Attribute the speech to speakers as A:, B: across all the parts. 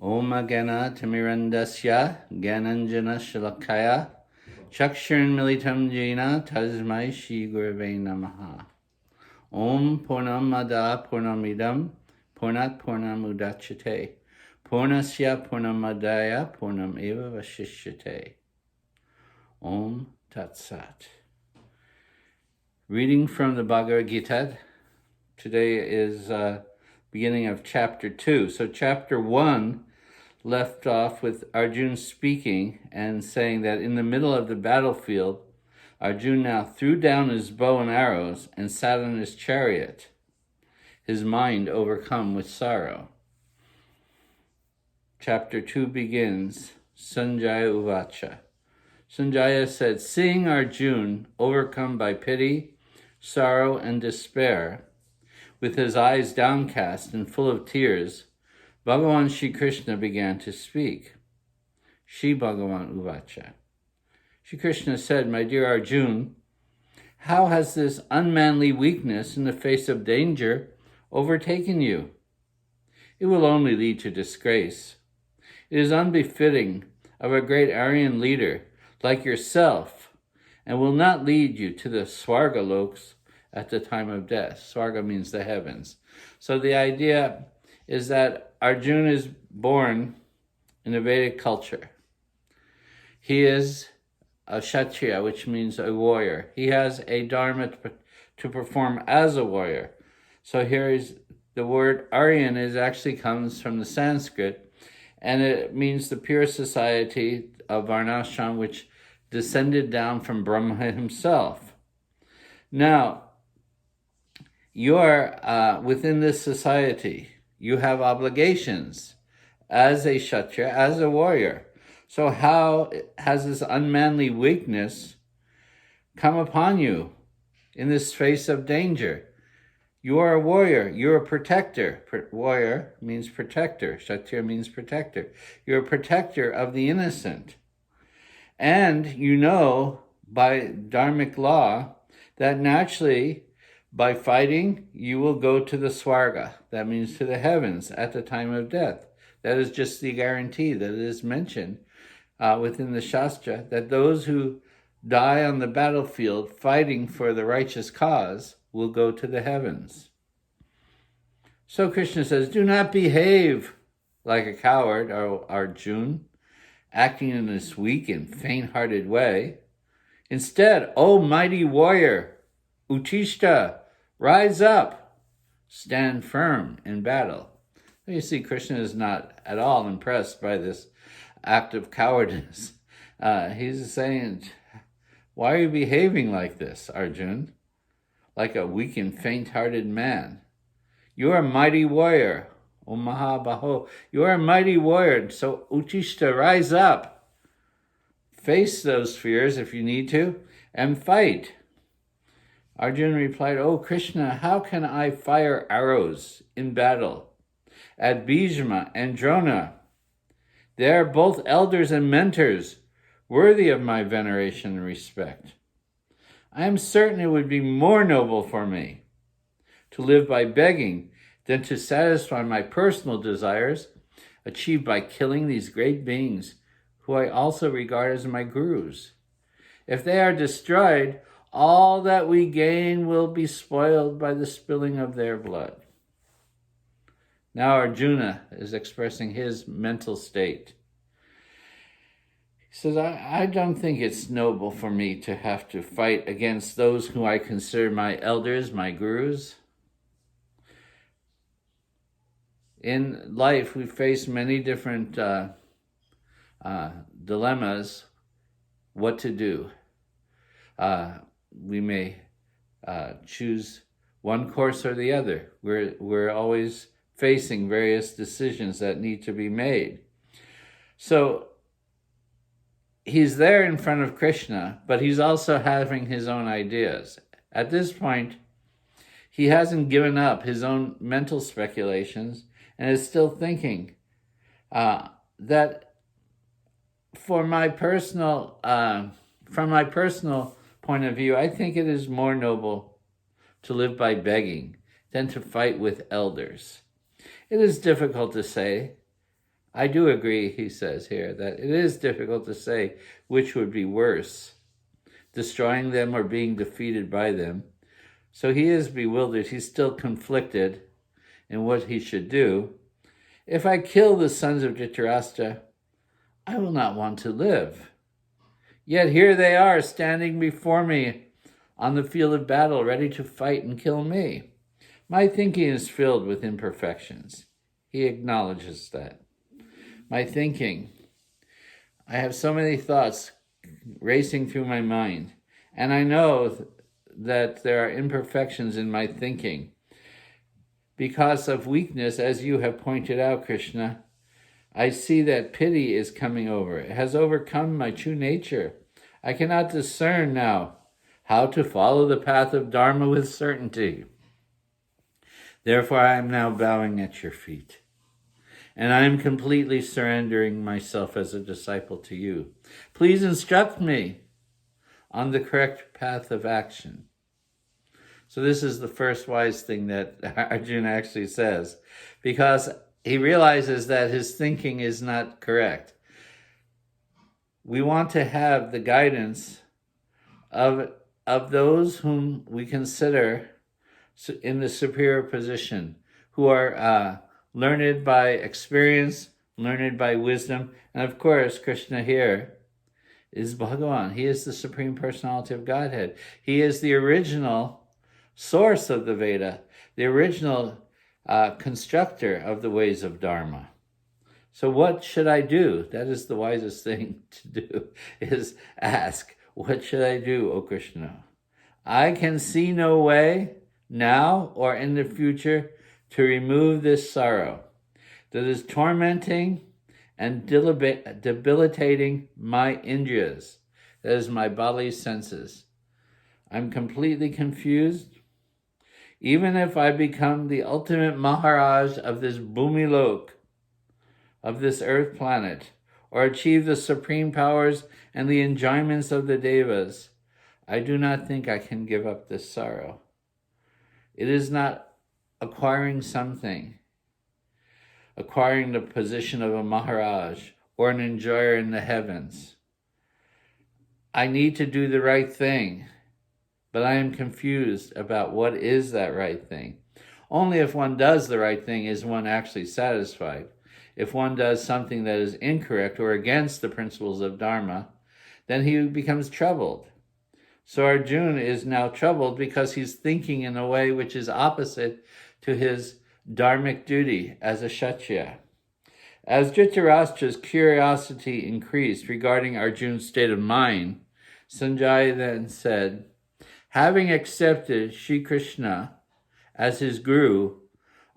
A: Om Gana Timirandasya Gananjana Shalakaya Chakshurn Militam Jena Tasmai Shri Gurave Namaha. Om Purnamada Purnamidam Purnat Purnamudachate Purnasya Purnamadaya Purnam Eva Vashishyate. Om Tat Sat. Reading from the Bhagavad Gita. Today is beginning of chapter 2. So chapter 1 left off with Arjuna speaking and saying that in the middle of the battlefield, Arjuna now threw down his bow and arrows and sat on his chariot, his mind overcome with sorrow. Chapter 2 begins, Sanjaya Uvacha. Sanjaya said, seeing Arjuna overcome by pity, sorrow, and despair, with his eyes downcast and full of tears, Bhagavan Shri Krishna began to speak. Shri Bhagavan Uvacha. Shri Krishna said, my dear Arjuna, how has this unmanly weakness in the face of danger overtaken you? It will only lead to disgrace. It is unbefitting of a great Aryan leader like yourself, and will not lead you to the Swarga loks at the time of death. Swarga means the heavens. So the idea is that Arjuna is born in a Vedic culture. He is a Kshatriya, which means a warrior. He has a Dharma to perform as a warrior. So here is the word Aryan actually comes from the Sanskrit, and it means the pure society of Varnashram, which descended down from Brahma himself. Now, you're within this society. You have obligations as a Kshatriya, as a warrior. So how has this unmanly weakness come upon you in this face of danger? You are a warrior. You're a protector. Warrior means protector. Kshatriya means protector. You're a protector of the innocent. And you know by dharmic law that naturally by fighting you will go to the Swarga. That means to the heavens at the time of death. That is just the guarantee that is mentioned within the Shastra, that those who die on the battlefield fighting for the righteous cause will go to the heavens. So Krishna says, do not behave like a coward, Arjuna, acting in this weak and faint-hearted way. Instead, O mighty warrior, Utishta, rise up, stand firm in battle. You see, Krishna is not at all impressed by this act of cowardice. He's saying, why are you behaving like this, Arjuna? Like a weak and faint-hearted man. You are a mighty warrior, O Mahabaho. You are a mighty warrior, so Utishta, rise up. Face those fears if you need to, and fight. Arjuna replied, O Krishna, how can I fire arrows in battle at Bhishma and Drona? They are both elders and mentors, worthy of my veneration and respect. I am certain it would be more noble for me to live by begging than to satisfy my personal desires achieved by killing these great beings who I also regard as my gurus. If they are destroyed, all that we gain will be spoiled by the spilling of their blood. Now Arjuna is expressing his mental state. He says, I don't think it's noble for me to have to fight against those who I consider my elders, my gurus. In life, we face many different dilemmas, what to do. We may choose one course or the other. We're always facing various decisions that need to be made. So he's there in front of Krishna, but he's also having his own ideas. At this point, he hasn't given up his own mental speculations and is still thinking that from my personal point of view, I think it is more noble to live by begging than to fight with elders. It is difficult to say I do agree, he says here, that it is difficult to say which would be worse, destroying them or being defeated by them. So he is bewildered. He's still conflicted in what he should do. If I kill the sons of Dhritarashtra, I will not want to live. Yet here they are standing before me on the field of battle, ready to fight and kill me. My thinking is filled with imperfections. He acknowledges that. My thinking, I have so many thoughts racing through my mind, and I know that there are imperfections in my thinking. Because of weakness, as you have pointed out, Krishna, I see that pity is coming over. It has overcome my true nature. I cannot discern now how to follow the path of Dharma with certainty. Therefore, I am now bowing at your feet. And I am completely surrendering myself as a disciple to you. Please instruct me on the correct path of action. So this is the first wise thing that Arjuna actually says, because he realizes that his thinking is not correct. We want to have the guidance of those whom we consider in the superior position, who are learned by experience, learned by wisdom. And of course, Krishna here is Bhagavan. He is the Supreme Personality of Godhead. He is the original source of the Veda, the original constructor of the ways of Dharma. So what should I do? That is the wisest thing to do, is ask, what should I do, O Krishna? I can see no way now or in the future to remove this sorrow that is tormenting and debilitating my indriyas, that is my bodily senses. I'm completely confused. Even if I become the ultimate Maharaj of this Bhumi Lok, of this earth planet, or achieve the supreme powers and the enjoyments of the Devas, I do not think I can give up this sorrow. It is not acquiring something, acquiring the position of a Maharaj or an enjoyer in the heavens. I need to do the right thing, but I am confused about what is that right thing. Only if one does the right thing is one actually satisfied. If one does something that is incorrect or against the principles of Dharma, then he becomes troubled. So Arjuna is now troubled because he's thinking in a way which is opposite to his dharmic duty as a Kshatriya. As Dhritarashtra's curiosity increased regarding Arjuna's state of mind, Sanjaya then said, having accepted Shri Krishna as his guru,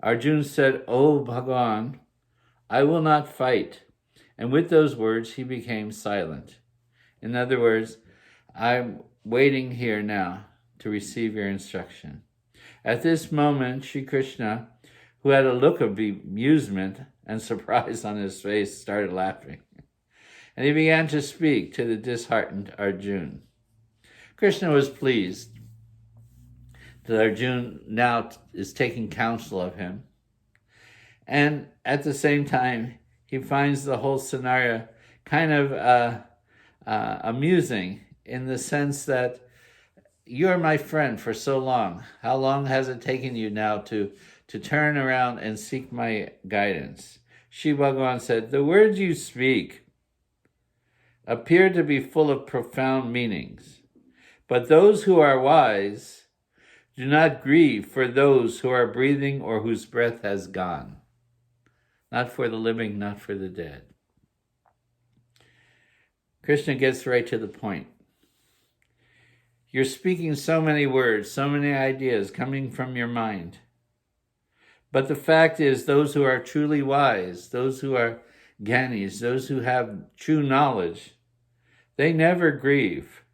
A: Arjuna said, O Bhagavan, I will not fight. And with those words, he became silent. In other words, I'm waiting here now to receive your instruction. At this moment, Shri Krishna, who had a look of amusement and surprise on his face, started laughing. And he began to speak to the disheartened Arjuna. Krishna was pleased that Arjuna now is taking counsel of him. And at the same time, he finds the whole scenario kind of amusing in the sense that you're my friend for so long. How long has it taken you now to turn around and seek my guidance? Shri Bhagavan said, the words you speak appear to be full of profound meanings, but those who are wise do not grieve for those who are breathing or whose breath has gone. Not for the living, not for the dead. Krishna gets right to the point. You're speaking so many words, so many ideas coming from your mind. But the fact is, those who are truly wise, those who are gyanis, those who have true knowledge, they never grieve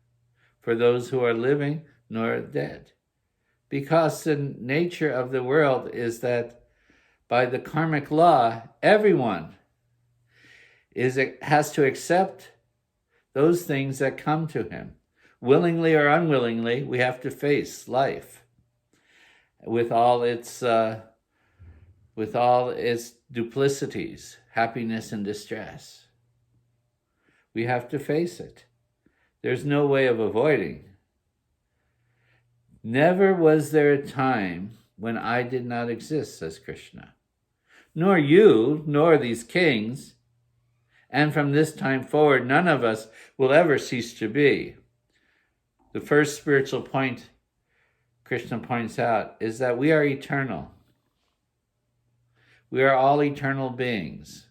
A: for those who are living nor dead. Because the nature of the world is that by the karmic law, everyone has to accept those things that come to him. Willingly or unwillingly, we have to face life with all its with all its duplicities, happiness and distress. We have to face it. There's no way of avoiding. Never was there a time when I did not exist, says Krishna. Nor you, nor these kings. And from this time forward, none of us will ever cease to be. The first spiritual point Krishna points out is that we are eternal. We are all eternal beings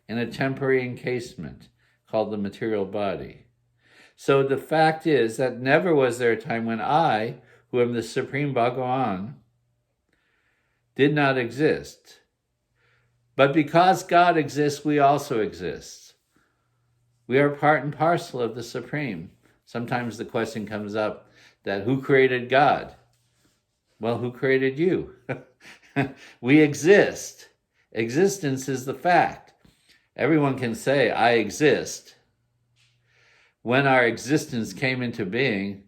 A: in a temporary encasement called the material body. So the fact is that never was there a time when I, who am the Supreme Bhagavan, did not exist. But because God exists, we also exist. We are part and parcel of the Supreme. Sometimes the question comes up that who created God? Well, who created you? We exist. Existence is the fact. Everyone can say, I exist. When our existence came into being,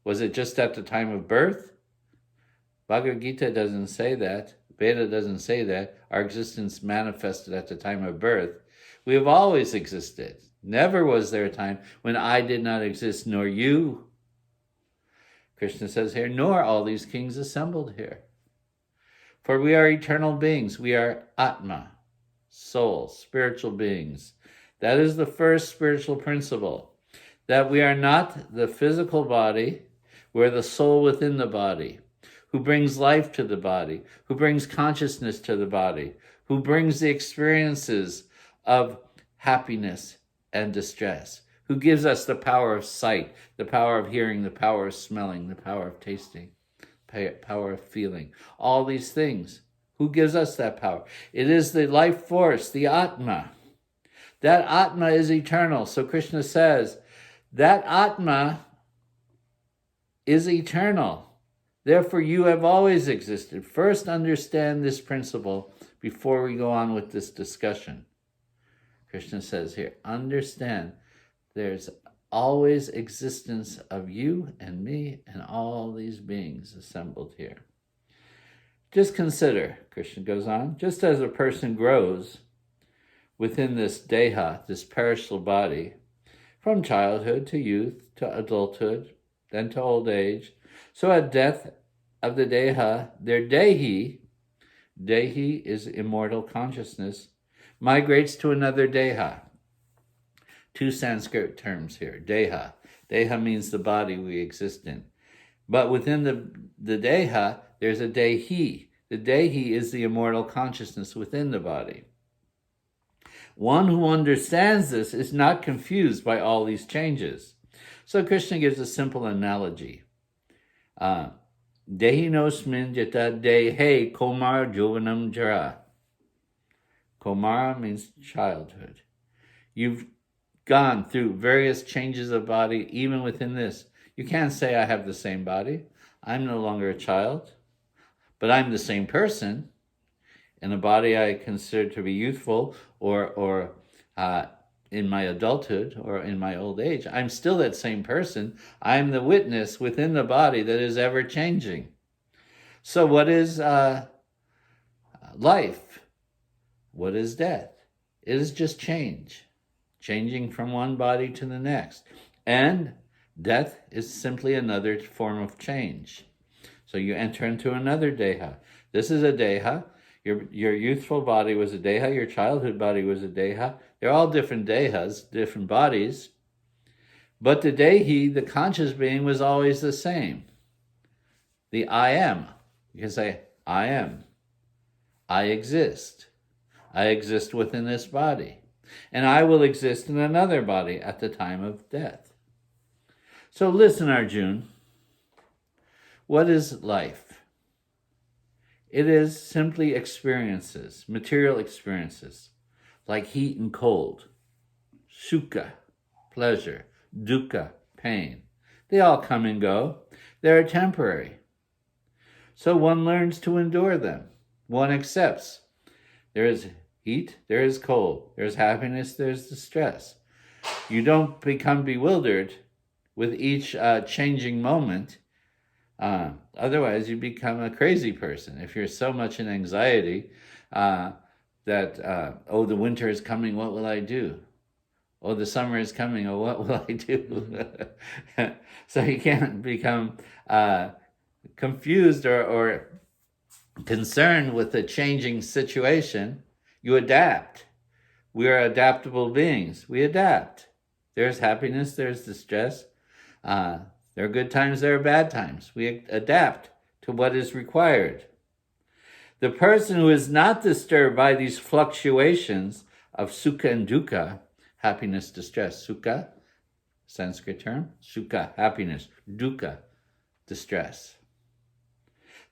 A: was it just at the time of birth? Bhagavad Gita doesn't say that. Veda doesn't say that. Our existence manifested at the time of birth. We have always existed. Never was there a time when I did not exist, nor you. Krishna says here, nor all these kings assembled here. For we are eternal beings. We are Atma, soul, spiritual beings. That is the first spiritual principle, that we are not the physical body, we're the soul within the body, who brings life to the body, who brings consciousness to the body, who brings the experiences of happiness and distress, who gives us the power of sight, the power of hearing, the power of smelling, the power of tasting, power of feeling, all these things. Who gives us that power? It is the life force, the Atma. That Atma is eternal. So Krishna says, that Atma is eternal. Therefore, you have always existed. First, understand this principle before we go on with this discussion. Krishna says here, understand there's always existence of you and me and all these beings assembled here. Just consider, Krishna goes on, just as a person grows within this deha, this perishable body, from childhood to youth to adulthood, then to old age, so at death of the deha, their dehi is immortal consciousness, migrates to another deha. Two Sanskrit terms here, deha. Deha means the body we exist in. But within the deha, there's a dehi. The dehi is the immortal consciousness within the body. One who understands this is not confused by all these changes. So Krishna gives a simple analogy. Dehi nosmin jata dehe komar jovanam jara. Komara means childhood. You've gone through various changes of body, even within this. You can't say I have the same body. I'm no longer a child, but I'm the same person in a body I consider to be youthful or in my adulthood or in my old age. I'm still that same person. I'm the witness within the body that is ever changing. So what is life? What is death? It is just change, changing from one body to the next. And death is simply another form of change. So you enter into another deha. This is a deha. Your youthful body was a deha. Your childhood body was a deha. They're all different dehas, different bodies. But the dehi, the conscious being, was always the same. The I am. You can say, I am. I exist. I exist within this body. And I will exist in another body at the time of death. So listen, Arjun. What is life? It is simply experiences, material experiences, like heat and cold, sukha, pleasure, dukkha, pain. They all come and go. They're temporary. So one learns to endure them. One accepts. There is heat, there is cold. There's happiness, there's distress. You don't become bewildered with each changing moment. Otherwise, you become a crazy person. If you're so much in anxiety, Oh, the winter is coming, what will I do? Oh, the summer is coming, oh, what will I do? So you can't become confused or concerned with the changing situation. You adapt. We are adaptable beings. We adapt. There's happiness, there's distress. There are good times, there are bad times. We adapt to what is required. The person who is not disturbed by these fluctuations of sukha and dukkha, happiness, distress, sukha, Sanskrit term, sukha, happiness, dukkha, distress.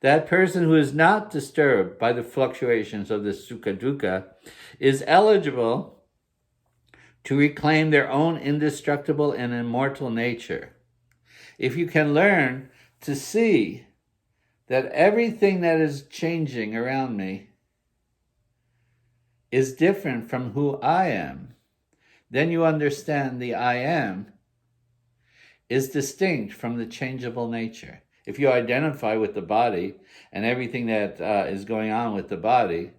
A: That person who is not disturbed by the fluctuations of the sukha dukkha is eligible to reclaim their own indestructible and immortal nature. If you can learn to see that everything that is changing around me is different from who I am, then you understand the I am is distinct from the changeable nature. If you identify with the body and everything that is going on with the body,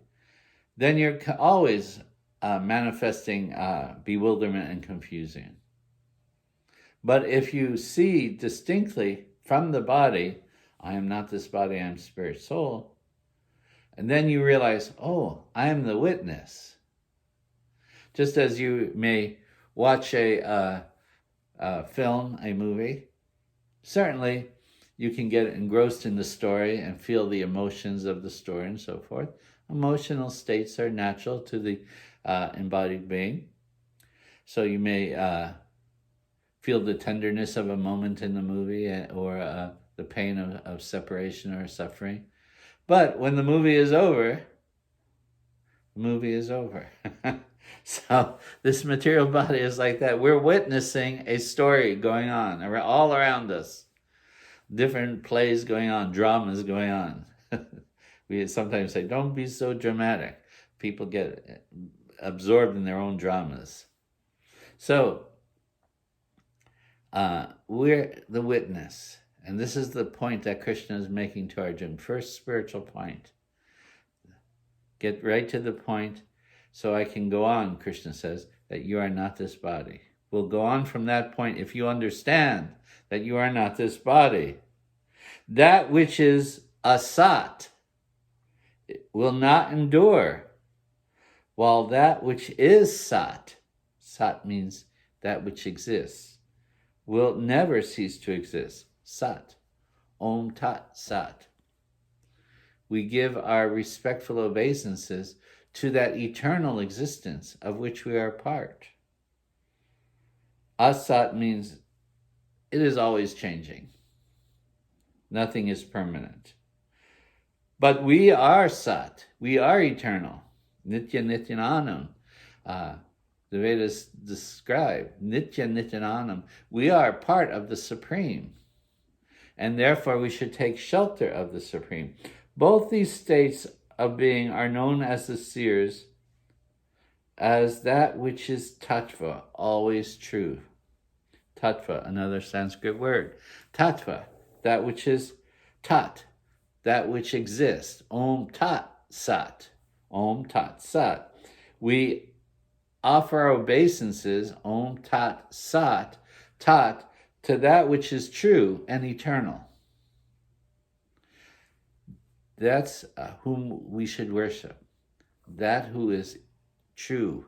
A: then you're always manifesting bewilderment and confusion. But if you see distinctly from the body, I am not this body, I am spirit soul, and then you realize, oh, I am the witness. Just as you may watch a film, a movie, certainly you can get engrossed in the story and feel the emotions of the story and so forth. Emotional states are natural to the embodied being. So you may feel the tenderness of a moment in the movie or the pain of separation or suffering. But when the movie is over, the movie is over. So this material body is like that. We're witnessing a story going on all around us. Different plays going on, dramas going on. We sometimes say, don't be so dramatic. People get absorbed in their own dramas. So we're the witness. And this is the point that Krishna is making to Arjuna. First spiritual point. Get right to the point so I can go on, Krishna says, that you are not this body. We'll go on from that point if you understand that you are not this body. That which is asat will not endure, while that which is sat, sat means that which exists, will never cease to exist. Sat. Om Tat Sat. We give our respectful obeisances to that eternal existence of which we are part. Asat means it is always changing. Nothing is permanent. But we are Sat. We are eternal. Nitya Nityananam. The Vedas describe Nitya Nityananam. We are part of the Supreme. And therefore we should take shelter of the Supreme. Both these states of being are known as the seers, as that which is tattva, always true. Tattva, another Sanskrit word. Tattva, that which is tat, that which exists. Om Tat Sat. Om Tat Sat. We offer our obeisances, Om Tat Sat, Tat, to that which is true and eternal. That's whom we should worship. That who is true,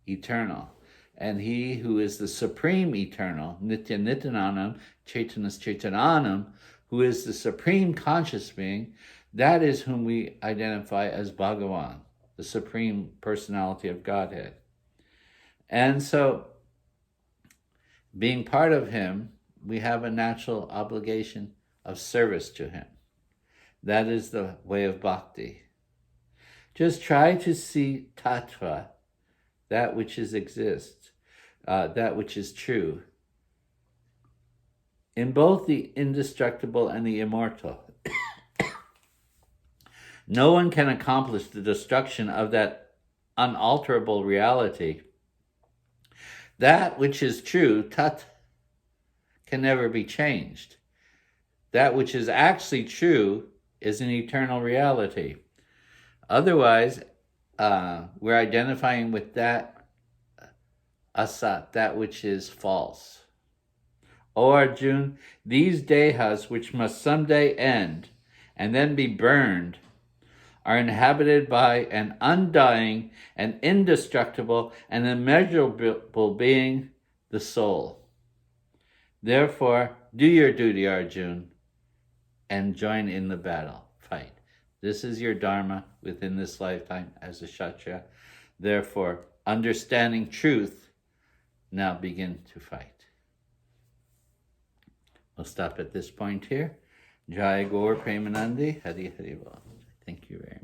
A: eternal. And he who is the supreme eternal, Nitya Nityananam, Chaitanas Chaitananam, who is the supreme conscious being, that is whom we identify as Bhagavan, the supreme personality of Godhead. And so, being part of him, we have a natural obligation of service to him. That is the way of bhakti. Just try to see tattva, that which exists, that which is true, in both the indestructible and the immortal. No one can accomplish the destruction of that unalterable reality. That which is true, tat, can never be changed. That which is actually true is an eternal reality. Otherwise, we're identifying with that asat, that which is false. O Arjun, these dehas, which must someday end and then be burned, are inhabited by an undying and indestructible and immeasurable being, the soul. Therefore, do your duty, Arjun, and join in the battle. Fight. This is your dharma within this lifetime as a Kshatriya. Therefore, understanding truth, now begin to fight. We'll stop at this point here. Jai Gaur Premanandi, Hari Hari Bol. Thank you very much.